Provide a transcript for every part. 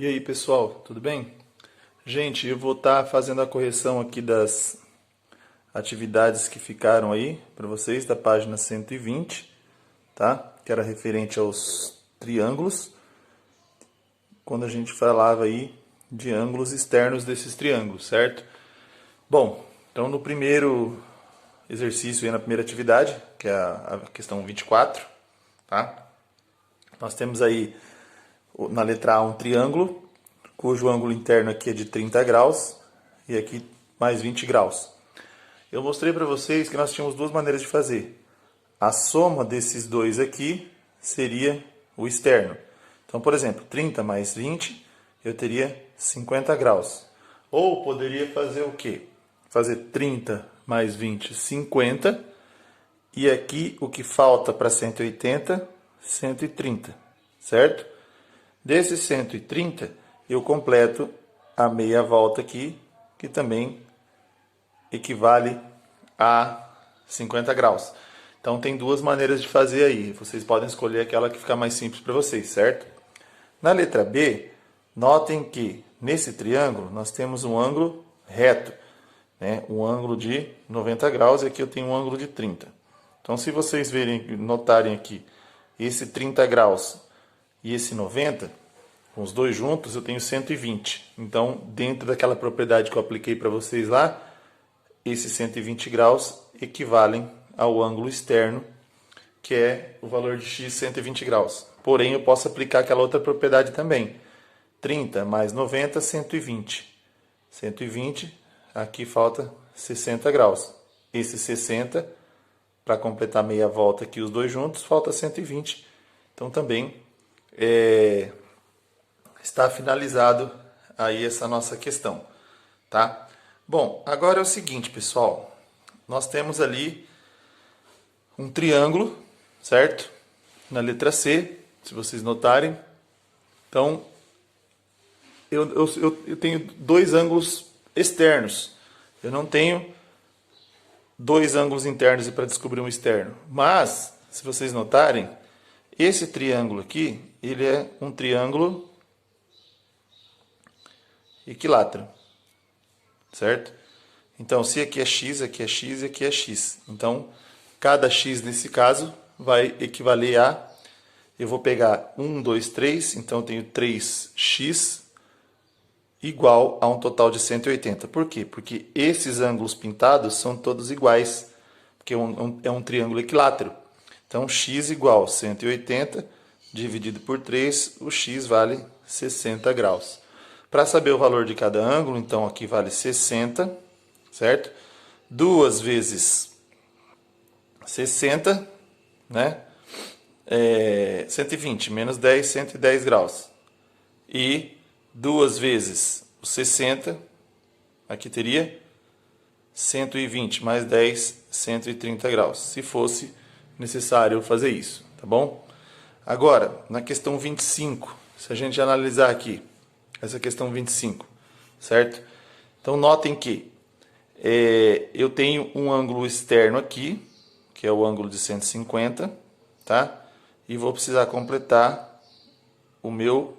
E aí, pessoal, tudo bem? Gente, eu vou estar fazendo a correção aqui das atividades que ficaram aí para vocês da página 120, tá? Que era referente aos triângulos, quando a gente falava aí de ângulos externos desses triângulos, certo? Bom, então no primeiro exercício aí, na primeira atividade, que é a questão 24, tá? Nós temos aí na letra A um triângulo, cujo ângulo interno aqui é de 30 graus e aqui mais 20 graus. Eu mostrei para vocês que nós tínhamos duas maneiras de fazer. A soma desses dois aqui seria o externo. Então, por exemplo, 30 mais 20, eu teria 50 graus. Ou poderia fazer o quê? Fazer 30 mais 20, 50. E aqui o que falta para 180, 130, certo? Desses 130, eu completo a meia volta aqui, que também equivale a 50 graus. Então tem duas maneiras de fazer aí. Vocês podem escolher aquela que ficar mais simples para vocês, certo? Na letra B, notem que nesse triângulo nós temos um ângulo reto, né? Um ângulo de 90 graus e aqui eu tenho um ângulo de 30. Então se vocês notarem aqui esse 30 graus e esse 90, com os dois juntos eu tenho 120. Então, dentro daquela propriedade que eu apliquei para vocês lá, esses 120 graus equivalem ao ângulo externo, que é o valor de x 120 graus. Porém, eu posso aplicar aquela outra propriedade também. 30 mais 90, 120. 120, aqui falta 60 graus. Esse 60, para completar meia volta aqui os dois juntos, falta 120. Então, também está finalizado aí essa nossa questão, tá? Bom, agora é o seguinte, pessoal. Nós temos ali um triângulo, certo? Na letra C, se vocês notarem. Então, eu tenho dois ângulos externos. Eu não tenho dois ângulos internos para descobrir um externo. Mas, se vocês notarem, esse triângulo aqui, ele é um triângulo equilátero, certo? Então, se aqui é x, aqui é x e aqui é x. Então, cada x nesse caso vai equivaler a... Eu vou pegar 1, 2, 3, então eu tenho 3x igual a um total de 180. Por quê? Porque esses ângulos pintados são todos iguais, porque é um triângulo equilátero. Então, x igual a 180 dividido por 3, o x vale 60 graus. Para saber o valor de cada ângulo, então aqui vale 60, certo? 2 vezes 60, né? 120 menos 10, 110 graus. E 2 vezes o 60, aqui teria 120 mais 10, 130 graus, se fosse necessário fazer isso, tá bom? Agora, na questão 25, se a gente analisar aqui, essa questão 25, certo? Então, notem que eu tenho um ângulo externo aqui, que é o ângulo de 150, tá? E vou precisar completar o meu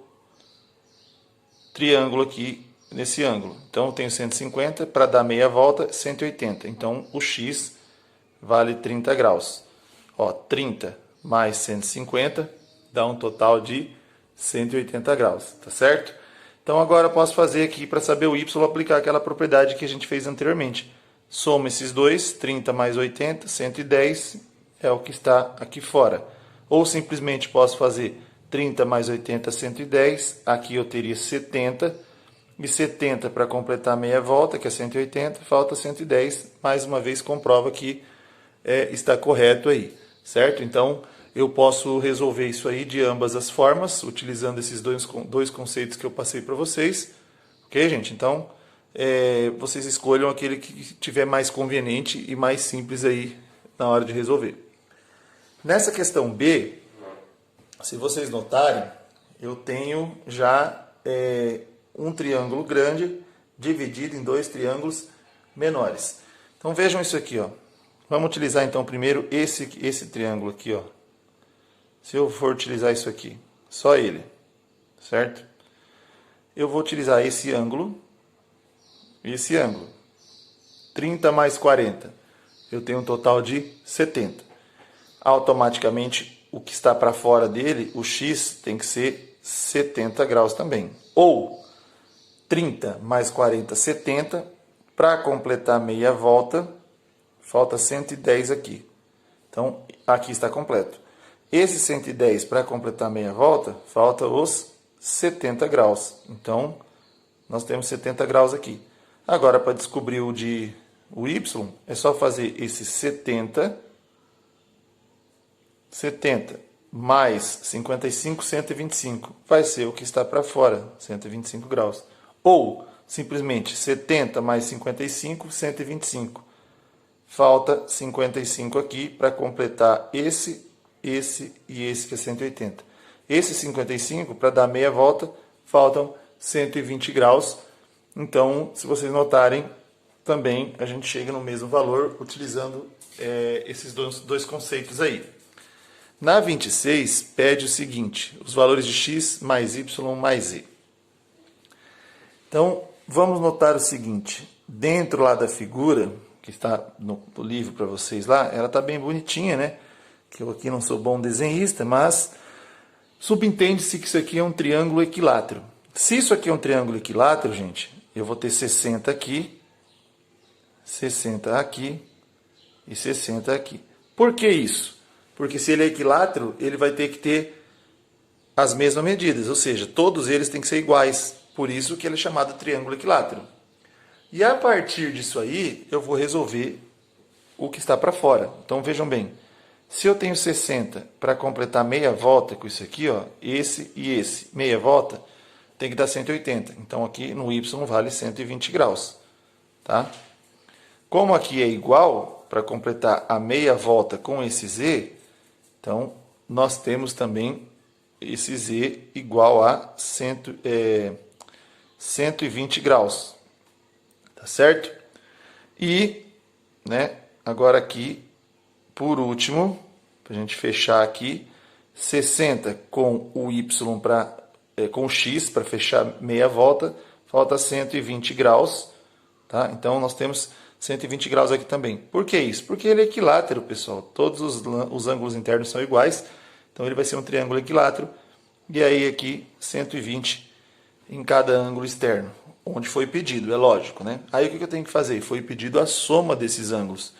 triângulo aqui nesse ângulo. Então, eu tenho 150, para dar meia volta, 180. Então, o x vale 30 graus. Ó, 30 mais 150 dá um total de 180 graus, tá certo? Então agora eu posso fazer aqui para saber o y, aplicar aquela propriedade que a gente fez anteriormente. Soma esses dois, 30 mais 80, 110 é o que está aqui fora. Ou simplesmente posso fazer 30 mais 80, 110, aqui eu teria 70, e 70 para completar meia volta, que é 180, falta 110, mais uma vez comprova que está correto aí, certo? Então, eu posso resolver isso aí de ambas as formas, utilizando esses dois conceitos que eu passei para vocês. Ok, gente? Então, vocês escolham aquele que tiver mais conveniente e mais simples aí na hora de resolver. Nessa questão B, se vocês notarem, eu tenho já um triângulo grande dividido em dois triângulos menores. Então, vejam isso aqui, ó. Vamos utilizar então primeiro esse triângulo aqui, ó. Se eu for utilizar isso aqui, só ele, certo? eu vou utilizar esse ângulo. 30 mais 40. Eu tenho um total de 70. Automaticamente, o que está para fora dele, o x, tem que ser 70 graus também. Ou 30 mais 40, 70. Para completar meia volta, falta 110 aqui. Então, aqui está completo. Esse 110 para completar meia volta, falta os 70 graus. Então, nós temos 70 graus aqui. Agora, para descobrir o y, é só fazer esse 70 mais 55, 125. Vai ser o que está para fora, 125 graus. Ou, simplesmente, 70 mais 55, 125. Falta 55 aqui para completar esse e esse que é 180. Esse 55, para dar meia volta, faltam 120 graus. Então, se vocês notarem, também a gente chega no mesmo valor utilizando esses dois conceitos aí. Na 26, pede o seguinte, os valores de x mais y mais z. Então, vamos notar o seguinte, dentro lá da figura, que está no livro para vocês lá, ela está bem bonitinha, né? Que eu aqui não sou bom desenhista, mas subentende-se que isso aqui é um triângulo equilátero. Se isso aqui é um triângulo equilátero, gente, eu vou ter 60 aqui, 60 aqui e 60 aqui. Por que isso? Porque se ele é equilátero, ele vai ter que ter as mesmas medidas, ou seja, todos eles têm que ser iguais. Por isso que ele é chamado triângulo equilátero. E a partir disso aí, eu vou resolver o que está para fora. Então vejam bem, se eu tenho 60 para completar meia volta com isso aqui, ó, esse e esse, meia volta, tem que dar 180. Então aqui no y vale 120 graus. Tá? Como aqui é igual, para completar a meia volta com esse z, então nós temos também esse z igual a 120 graus. Tá certo? E, né, agora aqui, por último, para a gente fechar aqui, 60 com o y com o x para fechar meia volta, falta 120 graus, tá? Então nós temos 120 graus aqui também. Por que isso? Porque ele é equilátero, pessoal. Todos os ângulos internos são iguais, então ele vai ser um triângulo equilátero. E aí aqui 120 em cada ângulo externo, onde foi pedido, é lógico, né? Aí o que eu tenho que fazer? Foi pedido a soma desses ângulos.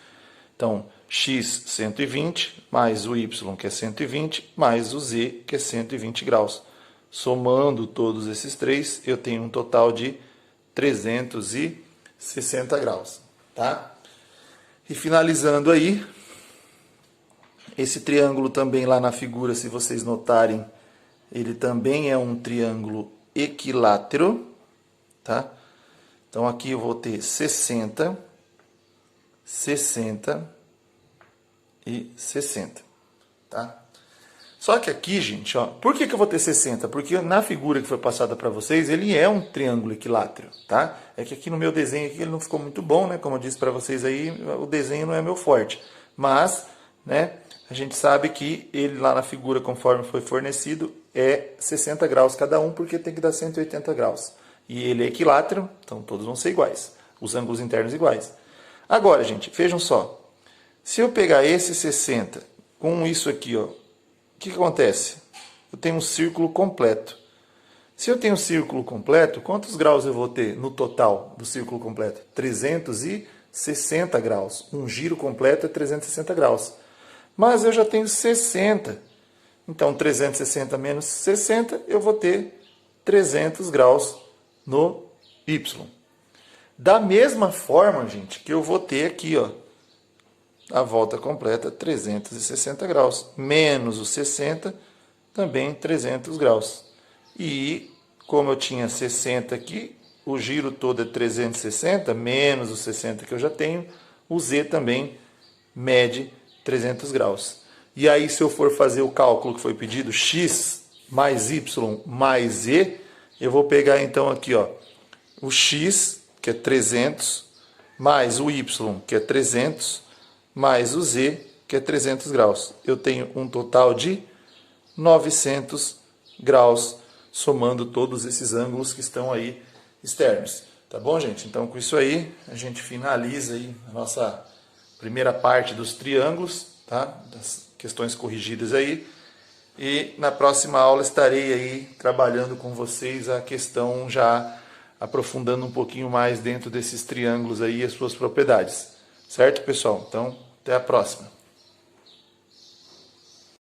Então, x 120, mais o y, que é 120, mais o z, que é 120 graus. Somando todos esses três, eu tenho um total de 360 graus. Tá? E finalizando aí, esse triângulo também lá na figura, se vocês notarem, ele também é um triângulo equilátero. Tá? Então aqui eu vou ter 60, 60 e 60. Tá? Só que aqui, gente, ó, por que eu vou ter 60? Porque na figura que foi passada para vocês, ele é um triângulo equilátero, tá? É que aqui no meu desenho aqui ele não ficou muito bom, né? Como eu disse para vocês aí, o desenho não é meu forte. Mas, né, a gente sabe que ele lá na figura, conforme foi fornecido, é 60 graus cada um, porque tem que dar 180 graus. E ele é equilátero, então todos vão ser iguais. Os ângulos internos iguais. Agora, gente, vejam só. Se eu pegar esse 60 com isso aqui, ó, o que acontece? Eu tenho um círculo completo. Se eu tenho um círculo completo, quantos graus eu vou ter no total do círculo completo? 360 graus. Um giro completo é 360 graus. Mas eu já tenho 60. Então, 360 menos 60, eu vou ter 300 graus no y. Da mesma forma, gente, que eu vou ter aqui, ó, a volta completa 360 graus, menos os 60, também 300 graus. E como eu tinha 60 aqui, o giro todo é 360, menos os 60 que eu já tenho, o z também mede 300 graus. E aí, se eu for fazer o cálculo que foi pedido, x mais y mais z, eu vou pegar então aqui, ó, o x, que é 300, mais o y, que é 300, mais o z, que é 300 graus. Eu tenho um total de 900 graus somando todos esses ângulos que estão aí externos. Tá bom, gente? Então, com isso aí, a gente finaliza aí a nossa primeira parte dos triângulos, tá? Das questões corrigidas aí. E na próxima aula estarei aí trabalhando com vocês a questão já aprofundando um pouquinho mais dentro desses triângulos aí e as suas propriedades. Certo, pessoal? Então, até a próxima.